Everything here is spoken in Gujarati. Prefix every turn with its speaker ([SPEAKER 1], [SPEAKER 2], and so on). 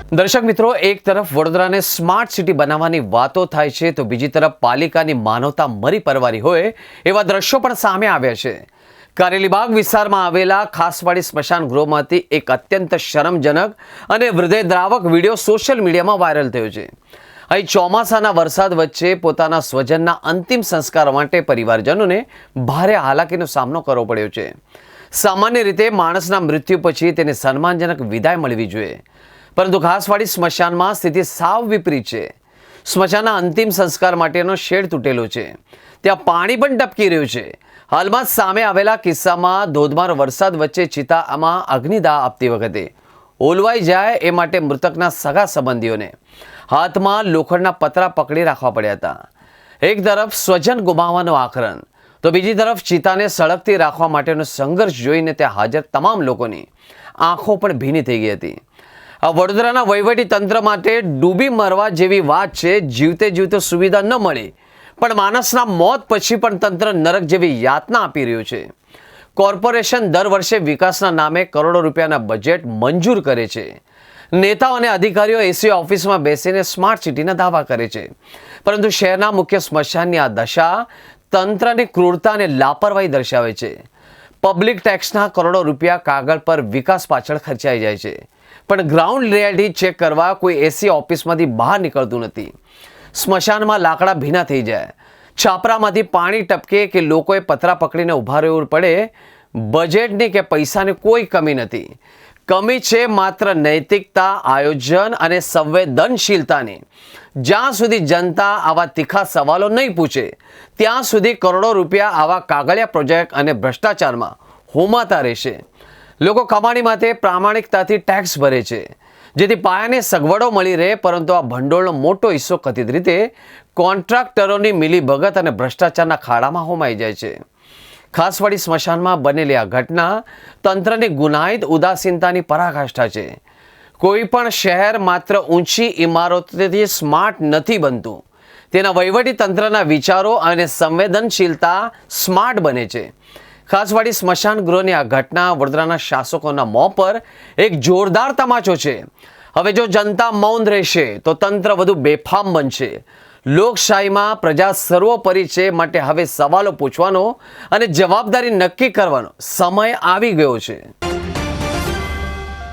[SPEAKER 1] દર્શક મિત્રો, એક તરફ વડોદરાને સ્માર્ટ સિટી બનાવવાની વાતો થાય છે તો બીજી તરફ પાલિકાની માનવતા મરી પરવારી હોય એવા દ્રશ્યો પણ સામે આવ્યા છે। કારેલીબાગ વિસ્તારમાં આવેલા ખાસવાડી સ્મશાન ગૃહમાંથી એક અત્યંત શરમજનક અને હૃદયદ્રાવક વિડીયો સોશિયલ મીડિયામાં વાયરલ થયો છે। અહીં ચોમાસાના વરસાદ વચ્ચે પોતાના સ્વજનના અંતિમ સંસ્કાર માટે પરિવારજનોને ભારે હાલાકીનો સામનો કરવો પડ્યો છે। સામાન્ય રીતે માણસના મૃત્યુ પછી તેને સન્માનજનક વિદાય મળવી જોઈએ, પરંતુ ખાસવાડી સ્મશાનમાં સ્થિતિ સાવ વિપરીત છે। સ્મશાનના અંતિમ સંસ્કાર માટેનો શેડ તૂટેલો છે, ત્યાં પાણી પણ ટપકી રહ્યું છે। હાલમાં સામે આવેલા કિસ્સામાં ધોધમાર વરસાદ વચ્ચે ચિતામાં અગ્નિદાહ આપતી વખતે ઓલવાઈ જાય એ માટે મૃતકના સગા સંબંધીઓને હાથમાં લોખંડના પતરા પકડી રાખવા પડ્યા હતા। એક તરફ સ્વજન ગુમાવવાનો આક્રંદ તો બીજી તરફ ચિતાને સળગતી રાખવા માટેનો સંઘર્ષ જોઈને ત્યાં હાજર તમામ લોકોની આંખો પણ ભીની થઈ ગઈ હતી। આ વડોદરાના વહીવટી તંત્ર માટે ડૂબી મરવા જેવી વાત છે। જીવતે જીવતે સુવિધા ન મળી પણ માણસના મોત પછી પણ તંત્ર નરક જેવી યાતના આપી રહ્યું છે। કોર્પોરેશન દર વર્ષે વિકાસના નામે કરોડો રૂપિયાના બજેટ મંજૂર કરે છે। નેતાઓ અને અધિકારીઓ એસી ઓફિસમાં બેસીને સ્માર્ટ સિટીના દાવા કરે છે, પરંતુ શહેરના મુખ્ય સ્મશાનની આ દશા તંત્રની ક્રૂરતા અને લાપરવાહી દર્શાવે છે। પબ્લિક ટેક્સના કરોડો રૂપિયા કાગળ પર વિકાસ પાછળ ખર્ચાઈ જાય છે, પણ ગ્રાઉન્ડ રિયાલિટી ચેક કરવા કોઈ એસી ઓફિસમાંથી બહાર નીકળતું નથી। સ્મશાનમાં લાકડા ભીના થઈ જાય, છાપરામાંથી પાણી ટપકે કે લોકોએ પતરા પકડીને ઊભા રહેવું પડે, બજેટની કે પૈસાની કોઈ કમી નથી। કમી છે માત્ર નૈતિકતા, આયોજન અને સંવેદનશીલતાની। જ્યાં સુધી જનતા આવા તીખા સવાલો નહીં પૂછે ત્યાં સુધી કરોડો રૂપિયા આવા કાગળિયા પ્રોજેક્ટ અને ભ્રષ્ટાચારમાં હોમાતા રહેશે। લોકો કમાણી માટે પ્રામાણિકતાથી ટેક્સ ભરે છે, જેથી પાયાની સગવડો મળી રહે, પરંતુ આ ભંડોળનો મોટો હિસ્સો કથિત રીતે કોન્ટ્રાક્ટરોની મિલીભગત અને ભ્રષ્ટાચારના ખાડામાં હોમાઈ જાય છે। ખાસવાડી સ્મશાનમાં બનેલી આ ઘટના તંત્રની ગુનાહિત ઉદાસીનતાની પરાકાષ્ઠા છે। કોઈ પણ શહેર માત્ર ઊંચી ઇમારતોથી સ્માર્ટ નથી બનતું, તેના વહીવટી તંત્રના વિચારો અને સંવેદનશીલતા સ્માર્ટ બને છે। ખાસવાડી સ્મશાન ગૃહની આ ઘટના વડોદરાના શાસકોના મોં પર એક જોરદાર તમાચો છે। હવે જો જનતા મૌન રહેશે તો તંત્ર વધુ બેફામ બનશે। લોકશાહીમાં પ્રજા સર્વોપરી છે, માટે હવે સવાલો પૂછવાનો અને જવાબદારી નક્કી કરવાનો સમય આવી ગયો છે।